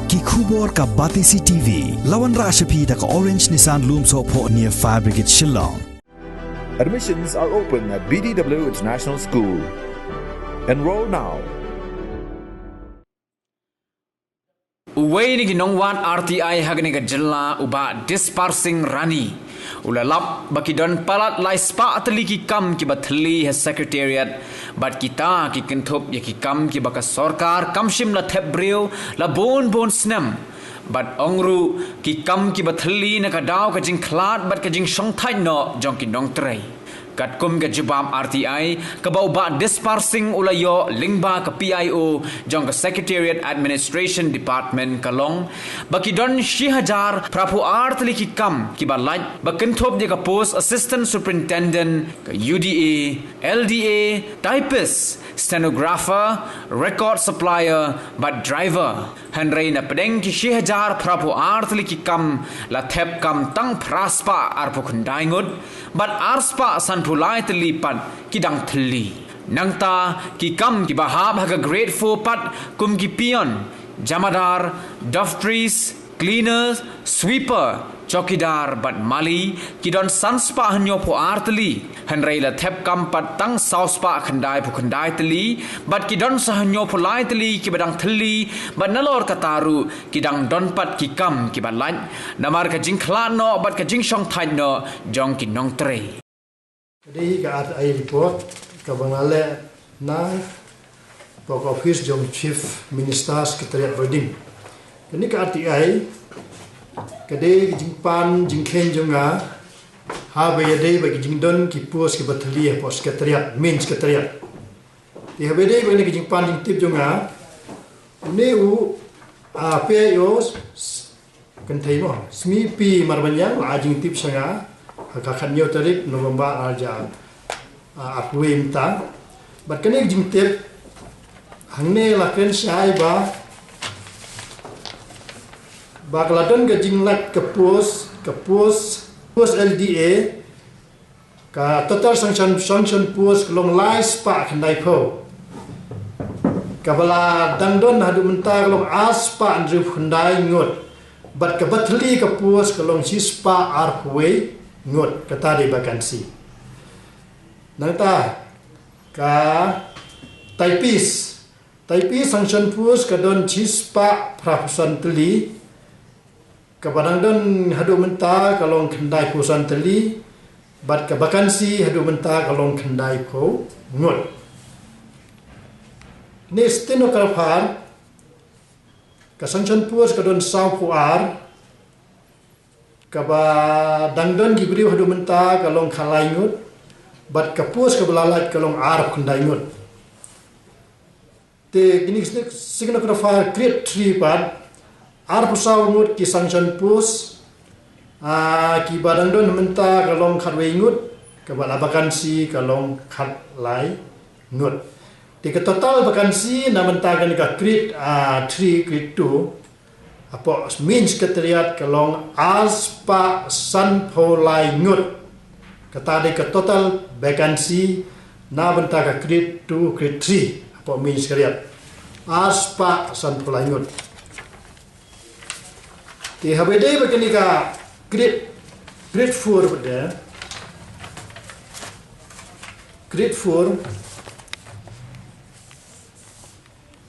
ki khubor ka Batisi TV lawan rashapi da ka Orange Nissan Loom Sopo near Fire Brigade Shillong. Admissions are open at BDW International School. Enroll now. Uway ni Nongwad RTI hagni ka jilla uba dispersing rani. Ulalap baki don palat lai spa atli ki kam ki Thylli has Secretariat bat kita ki kentup ya ki kam ki baka sorkar kamshim la thebrio la bon snem bat ongru ki kam ki Thylli na ka daw ka jing khlat bat ka jing song thai no jong ki nong trai kat kum ka jibam RTI ka bau ba dispersing ulayo lingba ka PIO jong ka Secretariat Administration Department kalong baki don 6000 prapu artli ki kam ki ba laj bakin thop dia ka post assistant superintendent ka UDA LDA typist stenographer record supplier but driver hanrei na pedeng ki 6000 prapu artli ki kam la thep kam tang praspa arpu khundai ngut but arspa san pulai Tylli pat kidang Thylli nangta ki kam ki bahab haga grade 4 pat kum ki pion jamadar doftries cleaners sweeper chokidar bat mali kidon sanspa hanyo po Thylli hanrei la thep kam pat tang sauspa khandai pu khandai Thylli bat kidon sa hanyo pulai Thylli ki badang Thylli bat nalor kataru kidang don pat ki kam ki balan namar ka jing khlan no bat ka jing shong thai no jong ki nong tre. Jadi ka RTI report ka bangale na pok office jong chief minister secretariat wedding. Kini ka RTI kade jing pan jing khen jonga ha bayade bagi jing don ki pos ki Thylli pos secretariat main secretariat. Di ha bayade bagi ki jing pan jing tip jonga ne u PIO kan thai mo smi pi marbanyang la jing tip sanga kakak nyo tarik November aja akuim ta bat kene jing tip hangne la ken sai ba keladon ke jing lat ke pos LDA ka total sanction pos long lai spa khandai pho kabala dangdon hadu mentar long aspa andru khandai ngot bat ke Thylli ke pos long sispa arpwe ngot kata di vakansi nangta ka typis sanction pos ka don sispa prapusan Thylli kapadang don hadu menta kalong khandai pusan Thylli bat ka vakansi hadu menta kalong khandai pho ngot ni stenographer ka sanction pos ka don sau puar kaba dangdon gibri hadu menta kalong khalai ngut bat ka pos ka belalat kalong arab khandai ngut te gini stenographer create 3 part arab saw ngut ki sanction pos ki badangdon menta kalong khatwei ngut ka bala vakansi kalong khat lai ngut te ka total vakansi na menta kan ka create 3 create 2 apo main secretariat kalong aspa san pholai ngut kata de ka total vacancy na benta ka grade 2 grade 3 apo main secretariat aspa san pholai ngut ti habede bakani ka grade 4 bede grade 4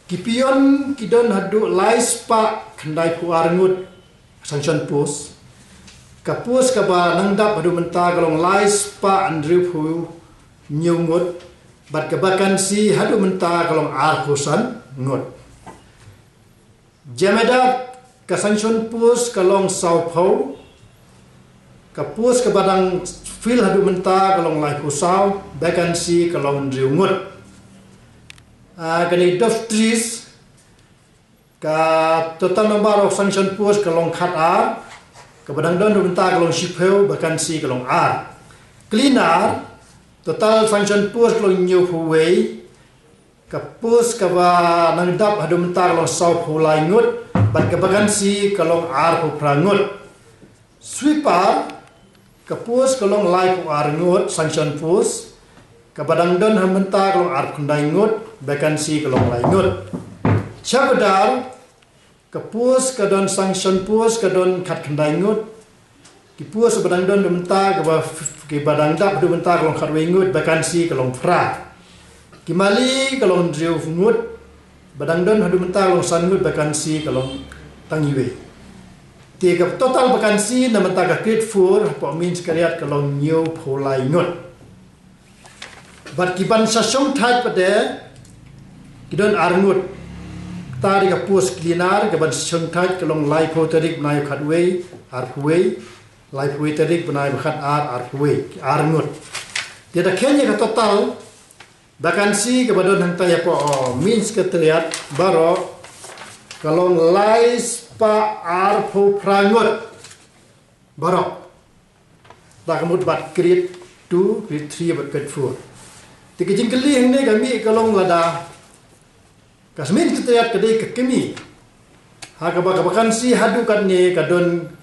kipion kidon hadu lai spa khandai puar ngut sanction pos kapus ka ba nangdap hadu menta kalong lai spa andru phu nyungut bat ka vakansi hadu menta kalong ar pusan ngut jameda ka sanction pos kalong sau pho kapus ka badang fil hadu menta kalong lai pusau vakansi kalong andru ngut kani doftries ka total number of sanction post kalong khat ar ka badang don benta kalong shipeu vakansi kalong ar cleaner total sanction post kalong new huwei ka post ka ba nang dap hadu benta kalong sau phulai ngut bat ka vakansi kalong ar pu prangut sweeper ka post kalong lai pu ar ngut sanction post kabadang don hamenta kalong ar kundai ngut vakansi kalong lai ngut chabadar Kapus kadon sanction pus kadon kat kendai ngut. Ki pus badang don mentah ke badang dak du mentah kalong kat wengut vakansi kalong fra. Ki mali kalong driu ngut badang don hadu mentah kalong san ngut vakansi kalong tangiwe. Tiga total vakansi na mentah ka grade 4 po min sekariat kalong new polai ngut. Bat ki ban sa song thai pade kidon arngut tadi ka pus klinar ke ban song thai kalong lai poterik nai khatwei arpwei lai pwei terik benai khat arpwei arngut. Tiada kenya ka total vakansi ke badon hang taya po min sekretariat baro kalong lai spa arpo prangut baro tak mut bat grade 2 grade 3 bat grade 4 tiga jingkeli hang ne kami kalong lada kasmin sekretariat kedai ke kami ha ka vakansi hadu kan ne kadon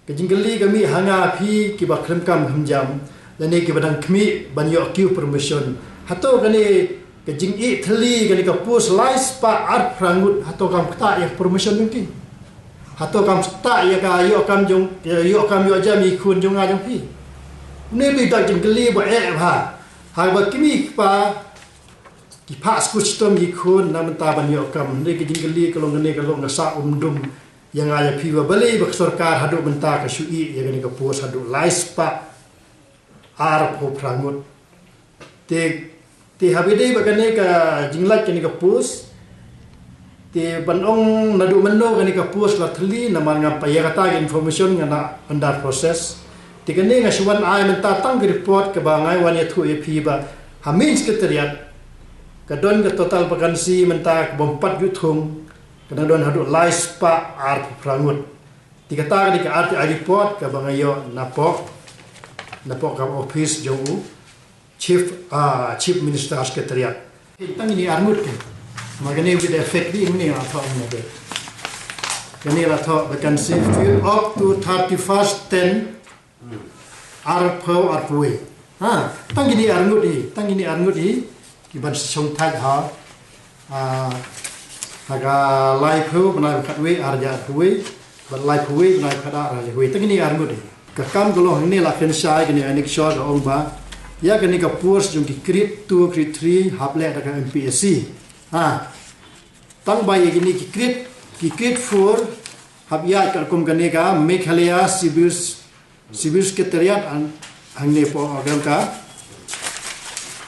ke jingkeli kami hanga phi kiba klemkam hamjam lane ki badang kami banyo kiu promotion hato kani ke jingi Thylli kani ka pus lai spa art prangut hato kam kta ya promotion mungkin hato kam kta ya ka yo kam jam ikun jong ajang phi ne bi dak jingkeli ba ha ba kimi pa ki pa school system ikun nam ta banyo kam ne ke jingkeli kalong ne kalong sa umdum yang ayah piwa balik bersorkar haduk bentar ke syui yang ini ke pos haduk lai spa arpo prangut te habide bagane ka jinglat kini ke pos te banong nadu meno kini ke pos la Thylli nama ngapa ya kata information ngana under process te kene ngasuan ai menta tang report ke bangai wan ya thu ya piba hamin sekretariat kadon ke total vakansi menta bompat yuthung kadang don hadu lai spa art prangut dikata di ka art report ka bangayo napok ka office jo chief minister secretariat tang ini armut ke magane with effect di ini atau ini kani ratho vacancy fill up to 31st 10 arpwe tang ini armut di kiban song tag ha haga live hu benai khatwe arja huwe but live huwe benai khada arja huwe tengini armut ka kam golo hne la khen sai kini anik shot ong ba ya kini ka purs jung ki crit 2 crit 3 haple da ka MPSC tang ba ye kini ki crit 4 hab ya ka kum kani ka Meghalaya civil secretariat an hangne po agam ka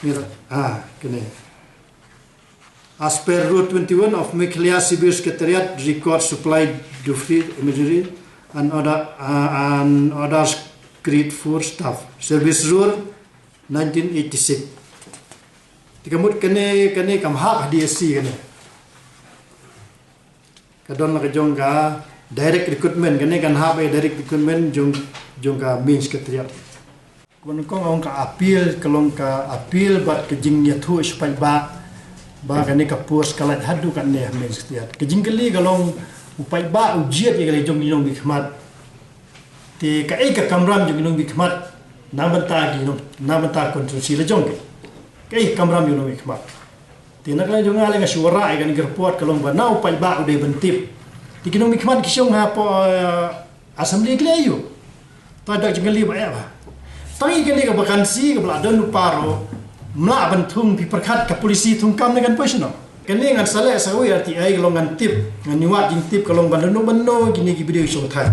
ni kini as per Rule 21 of Meghalaya Civil Secretariat, record supplied duty imagery and others grade 4 staff. Service Rule 1986. Tikamut kene kam hak DSC kene. Kadon la kajong ka direct recruitment kene kan hak direct recruitment jong ka main secretariat. Kun kong ka appeal kalong ka appeal bat kejing ya thu supaya ba kani ka pos kalat hadu kan ne men setiat ke jingkeli galong upai ba ujiat ye gali jong bikmat te ka ka kamram jong bikmat namanta konstruksi le jong ke kamram jong bikmat te nak la jong ale nga suara ai kan report kalong ba na upai ba ude bentip ti kinong bikmat kisong ha po assembly kleyo ta dak jingkeli ba ya ba tangi kali ka vakansi ka bladon paro mla bantung pi perkhat ka polisi thungkam dengan personal kene ngan sale sawi arti ai longan tip ngan niwat jing tip kalong bandano gini ki video song thai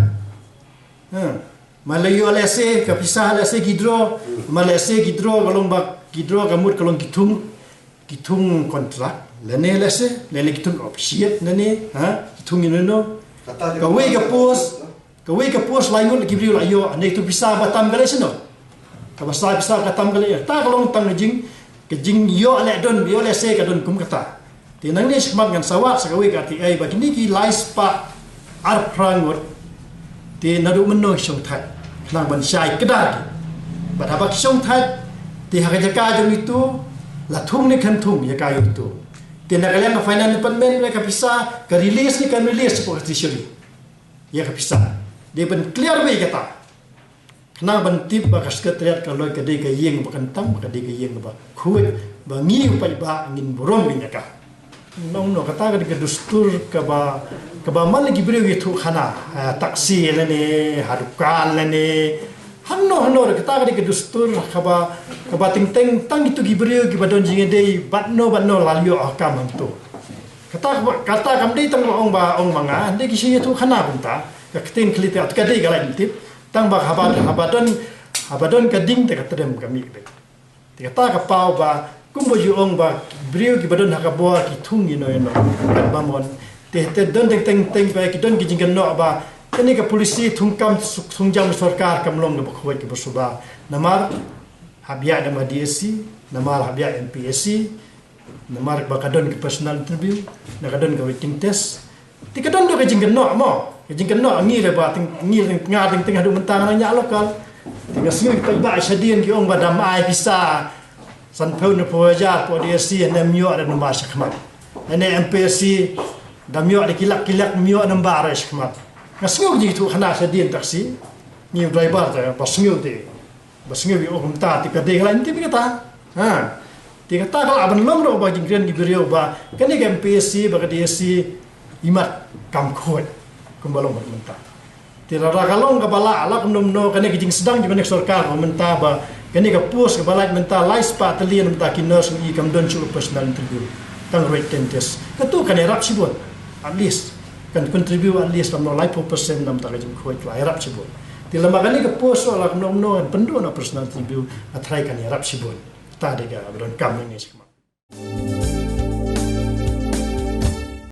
malayo alese ka pisah alese gidro malese gidro kalong bak gidro kamut kalong kitung kontrak lene alese lene kitung opsiat nene kitung inono ka we ka pos laingot ki video layo ane tu pisah batam galesno kabasa ka tam kali ta kalong tang jing yo ale don yo le se ka don kum kata tinang ni smat ngan sawat sakawi ka ti ai bagini ki lai spa ar prangot ti nadu menno song thai nang ban sai kedar ba da ba song thai ti ha ka jong itu la thung ni kan thung ya ka itu ti na kalian ka finance department ka pisa ka release ni kan release ko treasury ya ka pisa dia ben clear way kata na bantip ba sekretariat kalau kedai ke yeng bukan tam kedai ke yeng ba kuat ba ngi upai ba ngin borom binya ka nong no kata ke dustur ka ba kebaman lagi beri itu khana taksi lene hadukan lene hanno kita kali kedustur kaba ting tang itu gibri gibadon jinge dei batno lalio akam tu kata kam dei tang ong manga de kisi itu khana bunta katin klite at kadai galai tip tang ba habadon kading te katrem kami be kata ka pau ba kumbo ju ong ba bri gibadon hakabo ki thungi no kan bamon te don teng ba ki don ki jingan no ba ini ke polisi thungkam sungjam sarkar kamlong na bakhwai ke bersuba namar habia nama DSC namar habia MPSC namar bakadon ke personal interview nakadon ke waiting test tikadon do ke jingken no mo ke jingken no ngi re ba ngi ngading tengah du mentang nya lokal tinga singi ke ba sadien ki ong badam ai bisa san phau na poja po DSC na myo ada namar sakmat ene MPSC damyo ada kilak myo nambar sakmat ngasngau ji tu khana sadien taksi ni driver ta basngau yo ta ti ka de lan ti kata ti kata kalau aban lom ro ba jingren di beriau ba kani ke MPSC ba ka DSC imat kam khoi kumbalong menta ti ra kalong ka bala ala kumnom no kani ke jing sedang jibane sarkar menta ba kani ka pos ka bala menta lais pa talian menta kiners ni kam don chu personal interview tang written test katu kani rap sibon at least kan contribute at least dalam 90% dalam tarjum khoi tu Arab sibon di lembaga ni ke pos ala no pendu na personal interview atrai kan Arab sibon ta de ga bron kam ni